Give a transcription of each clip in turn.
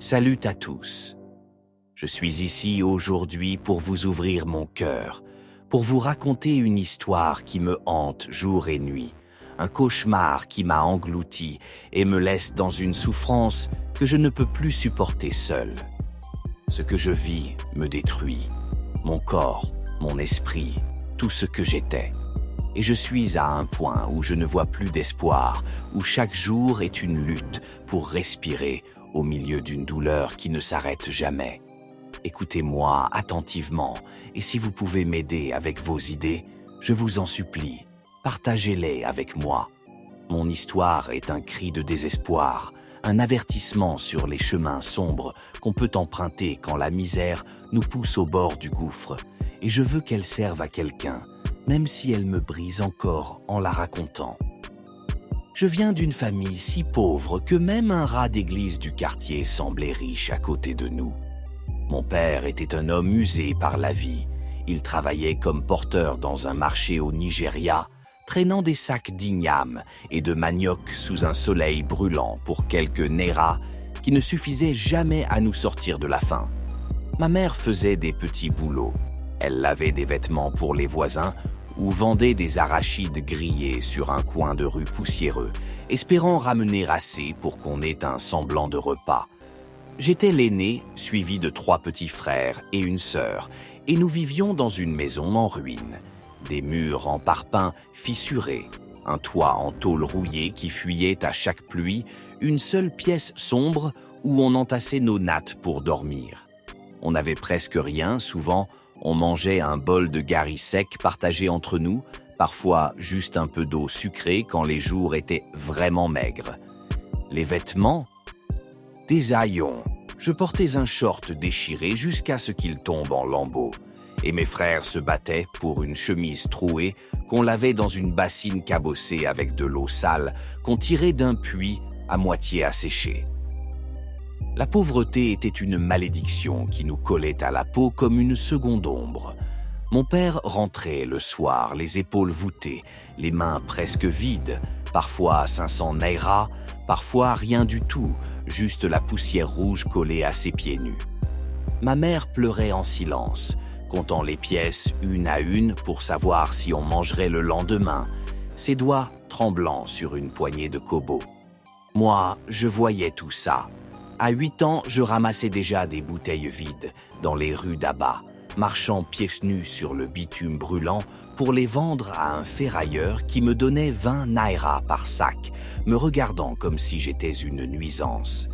Salut à tous. Je suis ici aujourd'hui pour vous ouvrir mon cœur, pour vous raconter une histoire qui me hante jour et nuit, un cauchemar qui m'a englouti et me laisse dans une souffrance que je ne peux plus supporter seul. Ce que je vis me détruit, mon corps, mon esprit, tout ce que j'étais. Et je suis à un point où je ne vois plus d'espoir, où chaque jour est une lutte pour respirer au milieu d'une douleur qui ne s'arrête jamais. Écoutez-moi attentivement, et si vous pouvez m'aider avec vos idées, je vous en supplie, partagez-les avec moi. Mon histoire est un cri de désespoir, un avertissement sur les chemins sombres qu'on peut emprunter quand la misère nous pousse au bord du gouffre, et je veux qu'elle serve à quelqu'un, même si elle me brise encore en la racontant. Je viens d'une famille si pauvre que même un rat d'église du quartier semblait riche à côté de nous. Mon père était un homme usé par la vie. Il travaillait comme porteur dans un marché au Nigeria, traînant des sacs d'igname et de manioc sous un soleil brûlant pour quelques nairas qui ne suffisaient jamais à nous sortir de la faim. Ma mère faisait des petits boulots. Elle lavait des vêtements pour les voisins ou vendait des arachides grillés sur un coin de rue poussiéreux, espérant ramener assez pour qu'on ait un semblant de repas. J'étais l'aîné, suivi de 3 petits frères et une sœur, et nous vivions dans une maison en ruine. Des murs en parpaing fissurés, un toit en tôle rouillée qui fuyait à chaque pluie, une seule pièce sombre où on entassait nos nattes pour dormir. On n'avait presque rien, souvent on mangeait un bol de gari sec partagé entre nous, parfois juste un peu d'eau sucrée quand les jours étaient vraiment maigres. Les vêtements? Des haillons. Je portais un short déchiré jusqu'à ce qu'il tombe en lambeaux. Et mes frères se battaient pour une chemise trouée qu'on lavait dans une bassine cabossée avec de l'eau sale qu'on tirait d'un puits à moitié asséché. La pauvreté était une malédiction qui nous collait à la peau comme une seconde ombre. Mon père rentrait le soir, les épaules voûtées, les mains presque vides, parfois 500 naira, parfois rien du tout, juste la poussière rouge collée à ses pieds nus. Ma mère pleurait en silence, comptant les pièces une à une pour savoir si on mangerait le lendemain, ses doigts tremblants sur une poignée de kobo. Moi, je voyais tout ça. À 8 ans, je ramassais déjà des bouteilles vides dans les rues d'Aba, marchant pieds nus sur le bitume brûlant pour les vendre à un ferrailleur qui me donnait 20 naira par sac, me regardant comme si j'étais une nuisance.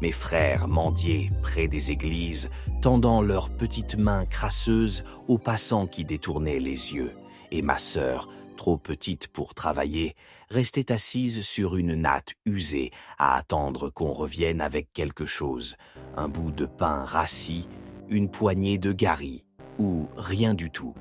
Mes frères mendiaient près des églises, tendant leurs petites mains crasseuses aux passants qui détournaient les yeux, et ma sœur, trop petite pour travailler, restait assise sur une natte usée à attendre qu'on revienne avec quelque chose, un bout de pain rassis, une poignée de gari, ou rien du tout.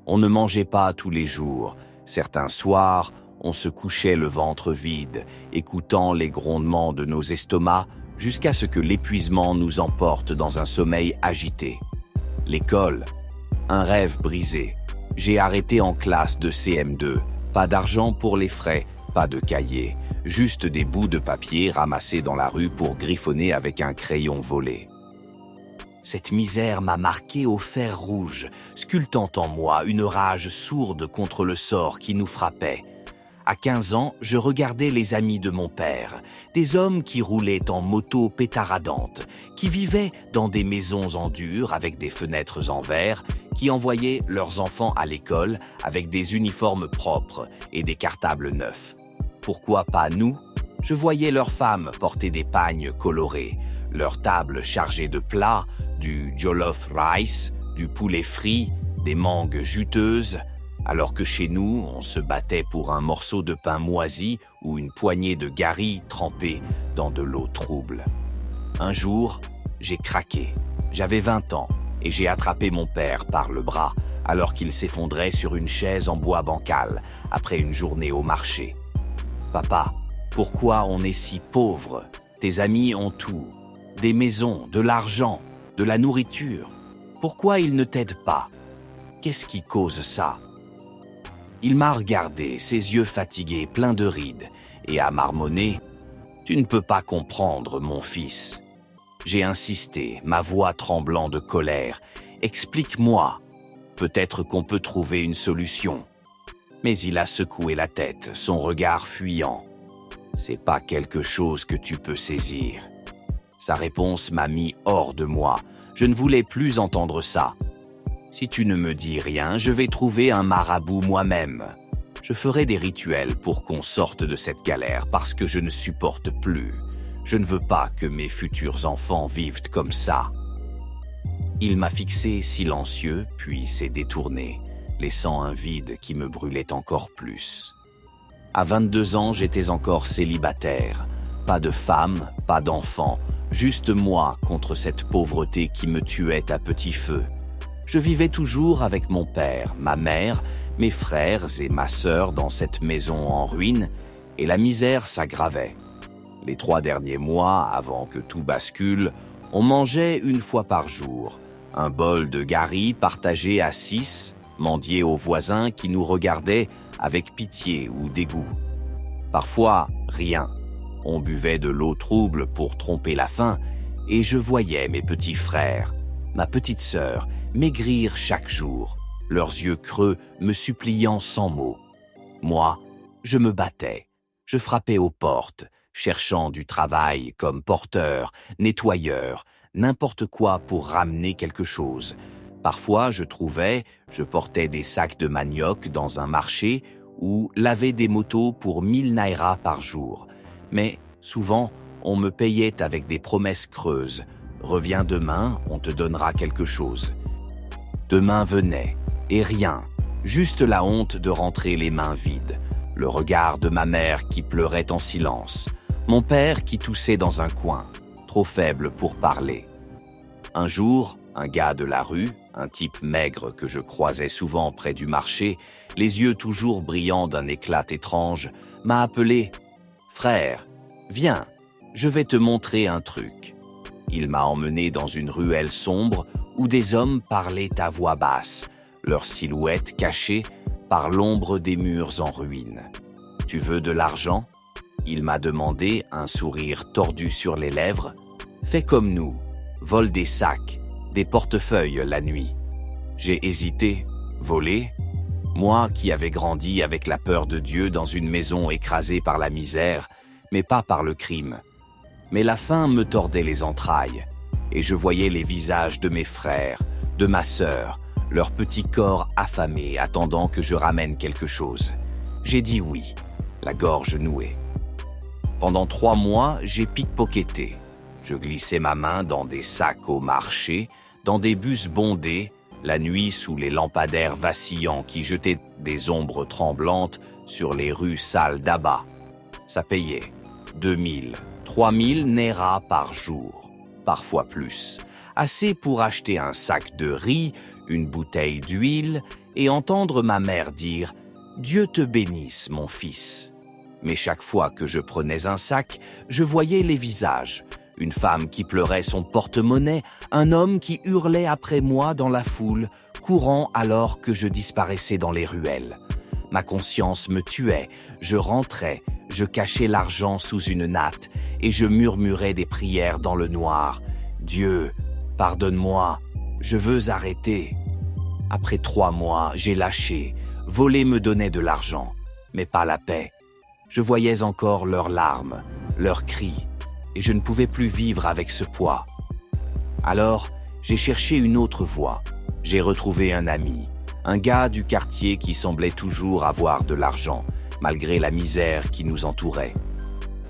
On ne mangeait pas tous les jours. Certains soirs, on se couchait le ventre vide, écoutant les grondements de nos estomacs jusqu'à ce que l'épuisement nous emporte dans un sommeil agité. L'école, un rêve brisé. J'ai arrêté en classe de CM2. Pas d'argent pour les frais, pas de cahier, juste des bouts de papier ramassés dans la rue pour griffonner avec un crayon volé. Cette misère m'a marqué au fer rouge, sculptant en moi une rage sourde contre le sort qui nous frappait. À 15 ans, je regardais les amis de mon père, des hommes qui roulaient en moto pétaradante, qui vivaient dans des maisons en dur avec des fenêtres en verre, qui envoyaient leurs enfants à l'école avec des uniformes propres et des cartables neufs. Pourquoi pas nous? Je voyais leurs femmes porter des pagnes colorés, leurs tables chargées de plats, du jollof rice, du poulet frit, des mangues juteuses, alors que chez nous, on se battait pour un morceau de pain moisi ou une poignée de gari trempée dans de l'eau trouble. Un jour, j'ai craqué. J'avais 20 ans et j'ai attrapé mon père par le bras alors qu'il s'effondrait sur une chaise en bois bancal après une journée au marché. « Papa, pourquoi on est si pauvre? Tes amis ont tout. Des maisons, de l'argent, de la nourriture. Pourquoi ils ne t'aident pas? Qu'est-ce qui cause ça ?» Il m'a regardé, ses yeux fatigués, pleins de rides, et a marmonné « Tu ne peux pas comprendre, mon fils. J'ai insisté, ma voix tremblant de colère. « Explique-moi. Peut-être qu'on peut trouver une solution. » Mais il a secoué la tête, son regard fuyant. « C'est pas quelque chose que tu peux saisir. » Sa réponse m'a mis hors de moi. Je ne voulais plus entendre ça. « Si tu ne me dis rien, je vais trouver un marabout moi-même. Je ferai des rituels pour qu'on sorte de cette galère parce que je ne supporte plus. Je ne veux pas que mes futurs enfants vivent comme ça. » Il m'a fixé silencieux, puis s'est détourné, laissant un vide qui me brûlait encore plus. À 22 ans, j'étais encore célibataire. Pas de femme, pas d'enfant, juste moi contre cette pauvreté qui me tuait à petit feu. Je vivais toujours avec mon père, ma mère, mes frères et ma sœur dans cette maison en ruine, et la misère s'aggravait. Les 3 derniers mois, avant que tout bascule, on mangeait 1 fois par jour. Un bol de gari partagé à 6, mendié aux voisins qui nous regardaient avec pitié ou dégoût. Parfois, rien. On buvait de l'eau trouble pour tromper la faim, et je voyais mes petits frères, ma petite sœur, maigrir chaque jour, leurs yeux creux me suppliant sans mots. Moi, je me battais, je frappais aux portes, cherchant du travail comme porteur, nettoyeur, n'importe quoi pour ramener quelque chose. Parfois, je portais des sacs de manioc dans un marché ou lavais des motos pour 1000 naira par jour. Mais souvent, on me payait avec des promesses creuses. « Reviens demain, on te donnera quelque chose. » Demain venait, et rien, juste la honte de rentrer les mains vides, le regard de ma mère qui pleurait en silence, mon père qui toussait dans un coin, trop faible pour parler. Un jour, un gars de la rue, un type maigre que je croisais souvent près du marché, les yeux toujours brillants d'un éclat étrange, m'a appelé « Frère, viens, je vais te montrer un truc. » Il m'a emmené dans une ruelle sombre où des hommes parlaient à voix basse, leurs silhouettes cachées par l'ombre des murs en ruine. « Tu veux de l'argent ?» Il m'a demandé, un sourire tordu sur les lèvres. « Fais comme nous, vole des sacs, des portefeuilles la nuit. » J'ai hésité. Voler ? Moi qui avais grandi avec la peur de Dieu dans une maison écrasée par la misère, mais pas par le crime. Mais la faim me tordait les entrailles, et je voyais les visages de mes frères, de ma sœur, leurs petits corps affamés attendant que je ramène quelque chose. J'ai dit oui, la gorge nouée. Pendant 3 mois, j'ai pickpocketé. Je glissais ma main dans des sacs au marché, dans des bus bondés, la nuit sous les lampadaires vacillants qui jetaient des ombres tremblantes sur les rues sales d'Aba. Ça payait 2000, 3000 nairas par jour, parfois plus. Assez pour acheter un sac de riz, une bouteille d'huile et entendre ma mère dire « Dieu te bénisse, mon fils ». Mais chaque fois que je prenais un sac, je voyais les visages. Une femme qui pleurait son porte-monnaie, un homme qui hurlait après moi dans la foule, courant alors que je disparaissais dans les ruelles. Ma conscience me tuait, je rentrais, je cachais l'argent sous une natte et je murmurais des prières dans le noir. « Dieu, pardonne-moi, je veux arrêter. » Après 3 mois, j'ai lâché. Voler me donnait de l'argent, mais pas la paix. Je voyais encore leurs larmes, leurs cris, et je ne pouvais plus vivre avec ce poids. Alors, j'ai cherché une autre voie. J'ai retrouvé un ami, un gars du quartier qui semblait toujours avoir de l'argent, malgré la misère qui nous entourait.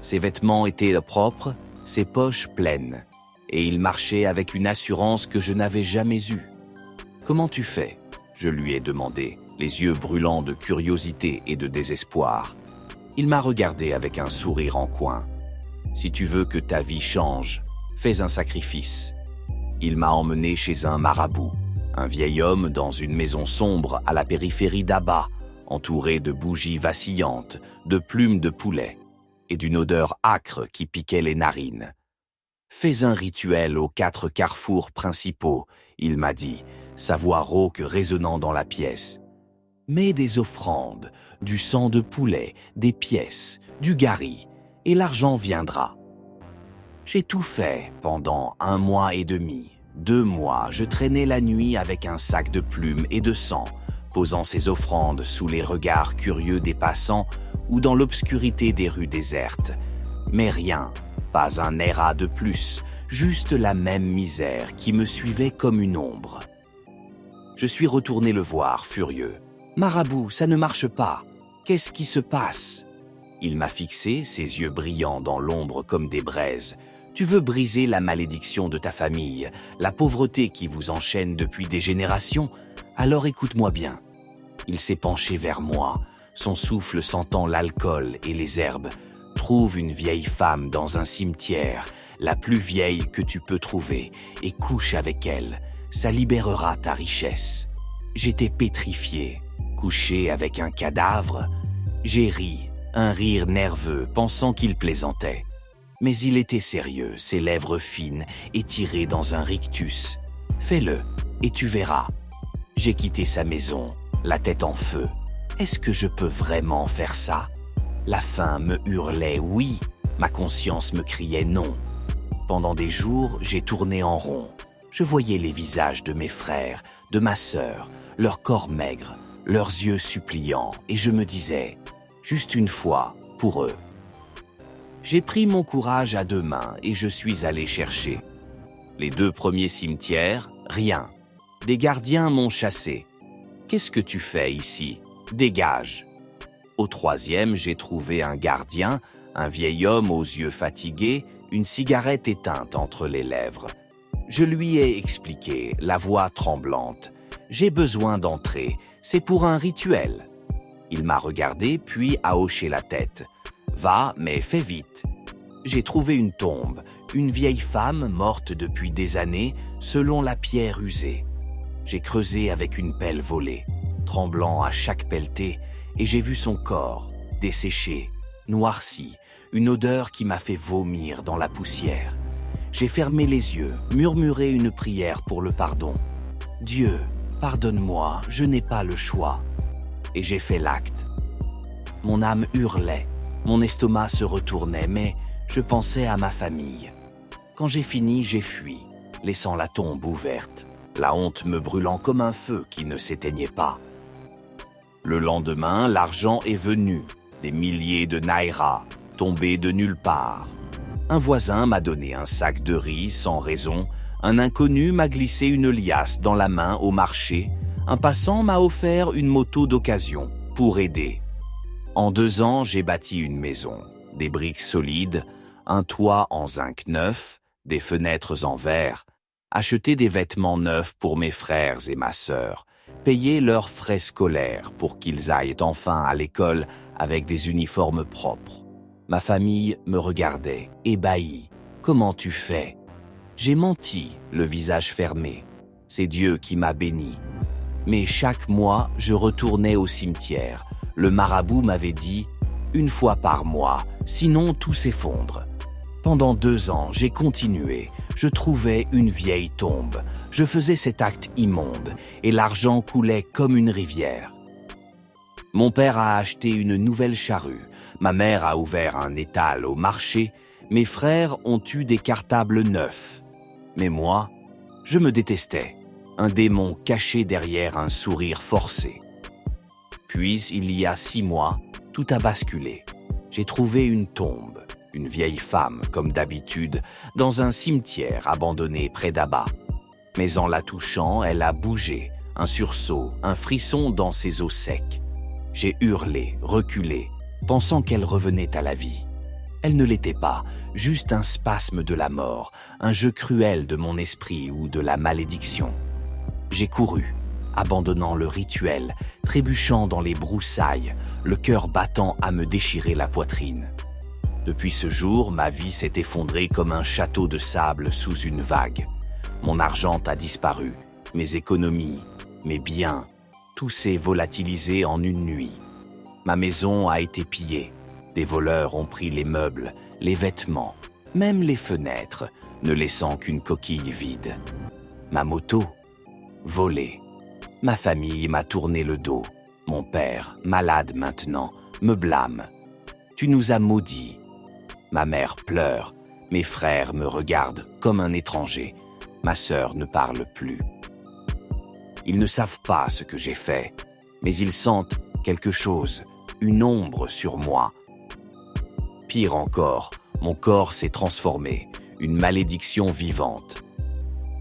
Ses vêtements étaient propres, ses poches pleines, et il marchait avec une assurance que je n'avais jamais eue. « Comment tu fais ?» je lui ai demandé, les yeux brûlants de curiosité et de désespoir. Il m'a regardé avec un sourire en coin. « Si tu veux que ta vie change, fais un sacrifice. » Il m'a emmené chez un marabout, un vieil homme dans une maison sombre à la périphérie d'Aba, entouré de bougies vacillantes, de plumes de poulet et d'une odeur âcre qui piquait les narines. « Fais un rituel aux 4 carrefours principaux, » il m'a dit, sa voix rauque résonnant dans la pièce. « Mets des offrandes, du sang de poulet, des pièces, du gari, et l'argent viendra. » J'ai tout fait pendant 1 mois et demi. 2 mois, je traînais la nuit avec un sac de plumes et de sang, posant ses offrandes sous les regards curieux des passants ou dans l'obscurité des rues désertes. Mais rien, pas un aira de plus, juste la même misère qui me suivait comme une ombre. Je suis retourné le voir, furieux. « Marabout, ça ne marche pas. Qu'est-ce qui se passe ?» Il m'a fixé, ses yeux brillants dans l'ombre comme des braises. « Tu veux briser la malédiction de ta famille, la pauvreté qui vous enchaîne depuis des générations? Alors écoute-moi bien. » Il s'est penché vers moi, son souffle sentant l'alcool et les herbes. « Trouve une vieille femme dans un cimetière, la plus vieille que tu peux trouver, et couche avec elle. Ça libérera ta richesse. » J'étais pétrifié. Couché avec un cadavre? J'ai ri, un rire nerveux, pensant qu'il plaisantait. Mais il était sérieux, ses lèvres fines, étirées dans un rictus. « Fais-le, et tu verras. » J'ai quitté sa maison, la tête en feu. Est-ce que je peux vraiment faire ça? La faim me hurlait oui, ma conscience me criait non. Pendant des jours, j'ai tourné en rond. Je voyais les visages de mes frères, de ma sœur, leurs corps maigres, leurs yeux suppliants, et je me disais, juste une fois, pour eux. J'ai pris mon courage à 2 mains et je suis allé chercher. Les 2 premiers cimetières, rien. Des gardiens m'ont chassé. Qu'est-ce que tu fais ici? Dégage. Au 3e, j'ai trouvé un gardien, un vieil homme aux yeux fatigués, une cigarette éteinte entre les lèvres. Je lui ai expliqué, la voix tremblante. J'ai besoin d'entrer, c'est pour un rituel. Il m'a regardé puis a hoché la tête. Va, mais fais vite. J'ai trouvé une tombe, une vieille femme morte depuis des années, selon la pierre usée. J'ai creusé avec une pelle volée, tremblant à chaque pelletée, et j'ai vu son corps, desséché, noirci, une odeur qui m'a fait vomir dans la poussière. J'ai fermé les yeux, murmuré une prière pour le pardon. Dieu, pardonne-moi, je n'ai pas le choix. Et j'ai fait l'acte. Mon âme hurlait, mon estomac se retournait, mais je pensais à ma famille. Quand j'ai fini, j'ai fui, laissant la tombe ouverte, la honte me brûlant comme un feu qui ne s'éteignait pas. Le lendemain, l'argent est venu, des milliers de naïras, tombés de nulle part. Un voisin m'a donné un sac de riz sans raison, un inconnu m'a glissé une liasse dans la main au marché, un passant m'a offert une moto d'occasion pour aider. En 2 ans, j'ai bâti une maison, des briques solides, un toit en zinc neuf, des fenêtres en verre, acheté des vêtements neufs pour mes frères et ma sœur, payé leurs frais scolaires pour qu'ils aillent enfin à l'école avec des uniformes propres. Ma famille me regardait, ébahie. « Comment tu fais ?» J'ai menti, le visage fermé. C'est Dieu qui m'a béni. Mais chaque mois, je retournais au cimetière. Le marabout m'avait dit « 1 fois par mois, sinon tout s'effondre ». Pendant 2 ans, j'ai continué. Je trouvais une vieille tombe. Je faisais cet acte immonde et l'argent coulait comme une rivière. Mon père a acheté une nouvelle charrue. Ma mère a ouvert un étal au marché. Mes frères ont eu des cartables neufs. Mais moi, je me détestais. Un démon caché derrière un sourire forcé. Puis, il y a 6 mois, tout a basculé. J'ai trouvé une tombe, une vieille femme, comme d'habitude, dans un cimetière abandonné près d'Abba. Mais en la touchant, elle a bougé, un sursaut, un frisson dans ses os secs. J'ai hurlé, reculé, pensant qu'elle revenait à la vie. Elle ne l'était pas, juste un spasme de la mort, un jeu cruel de mon esprit ou de la malédiction. J'ai couru, abandonnant le rituel, trébuchant dans les broussailles, le cœur battant à me déchirer la poitrine. Depuis ce jour, ma vie s'est effondrée comme un château de sable sous une vague. Mon argent a disparu, mes économies, mes biens, tout s'est volatilisé en une nuit. Ma maison a été pillée. Des voleurs ont pris les meubles, les vêtements, même les fenêtres, ne laissant qu'une coquille vide. Ma moto, volée. Ma famille m'a tourné le dos. Mon père, malade maintenant, me blâme. Tu nous as maudits. Ma mère pleure, Mes frères me regardent comme un étranger. Ma sœur ne parle plus. Ils ne savent pas ce que j'ai fait, mais ils sentent quelque chose, une ombre sur moi. Pire encore, mon corps s'est transformé, une malédiction vivante.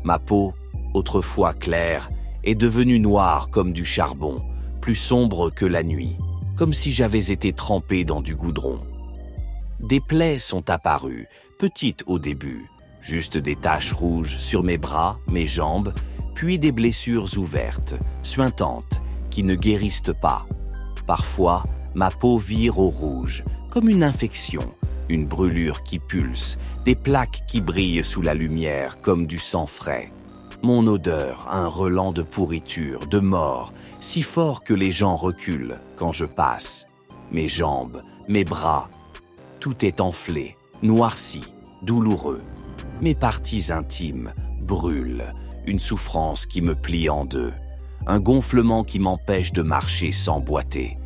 Ma peau, autrefois claire, est devenue noire comme du charbon, plus sombre que la nuit, comme si j'avais été trempé dans du goudron. Des plaies sont apparues, petites au début, juste des taches rouges sur mes bras, mes jambes, puis des blessures ouvertes, suintantes, qui ne guérissent pas. Parfois, ma peau vire au rouge, comme une infection, une brûlure qui pulse, des plaques qui brillent sous la lumière comme du sang frais. Mon odeur, un relent de pourriture, de mort, si fort que les gens reculent quand je passe. Mes jambes, mes bras, tout est enflé, noirci, douloureux. Mes parties intimes brûlent, une souffrance qui me plie en deux, un gonflement qui m'empêche de marcher sans boiter.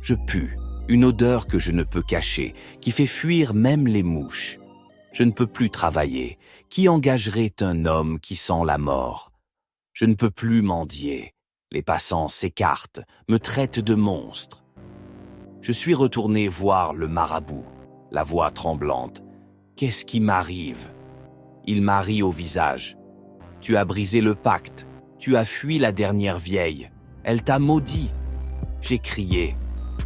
Je pue, une odeur que je ne peux cacher, qui fait fuir même les mouches. Je ne peux plus travailler. Qui engagerait un homme qui sent la mort? Je ne peux plus mendier. Les passants s'écartent, me traitent de monstre. Je suis retourné voir le marabout, la voix tremblante. Qu'est-ce qui m'arrive? Il m'a ri au visage. Tu as brisé le pacte, tu as fui la dernière vieille. Elle t'a maudit. J'ai crié.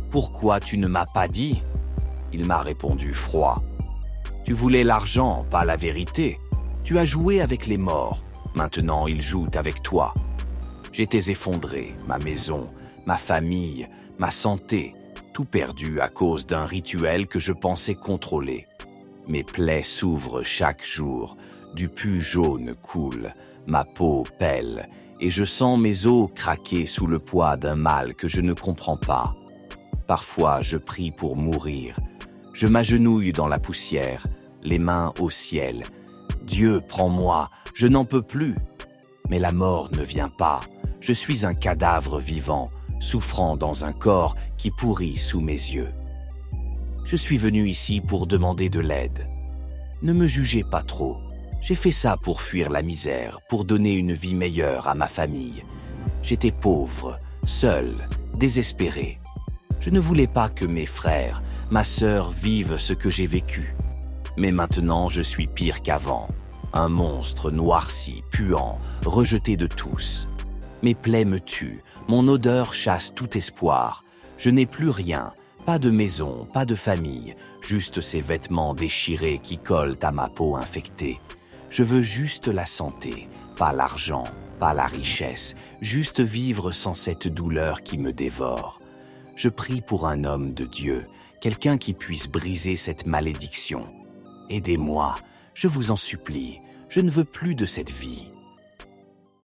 Pourquoi tu ne m'as pas dit? Il m'a répondu froid. Tu voulais l'argent, pas la vérité. Tu as joué avec les morts. Maintenant, ils jouent avec toi. J'étais effondré, ma maison, ma famille, ma santé, tout perdu à cause d'un rituel que je pensais contrôler. Mes plaies s'ouvrent chaque jour, du pus jaune coule, ma peau pèle, et je sens mes os craquer sous le poids d'un mal que je ne comprends pas. Parfois, je prie pour mourir. Je m'agenouille dans la poussière, les mains au ciel. Dieu, prends-moi, je n'en peux plus. Mais la mort ne vient pas. Je suis un cadavre vivant, souffrant dans un corps qui pourrit sous mes yeux. Je suis venu ici pour demander de l'aide. Ne me jugez pas trop. J'ai fait ça pour fuir la misère, pour donner une vie meilleure à ma famille. J'étais pauvre, seul, désespéré. Je ne voulais pas que mes frères, ma sœur vivent ce que j'ai vécu. Mais maintenant, je suis pire qu'avant. Un monstre noirci, puant, rejeté de tous. Mes plaies me tuent, mon odeur chasse tout espoir. Je n'ai plus rien, pas de maison, pas de famille, juste ces vêtements déchirés qui collent à ma peau infectée. Je veux juste la santé, pas l'argent, pas la richesse, juste vivre sans cette douleur qui me dévore. Je prie pour un homme de Dieu, quelqu'un qui puisse briser cette malédiction. Aidez-moi, je vous en supplie, je ne veux plus de cette vie.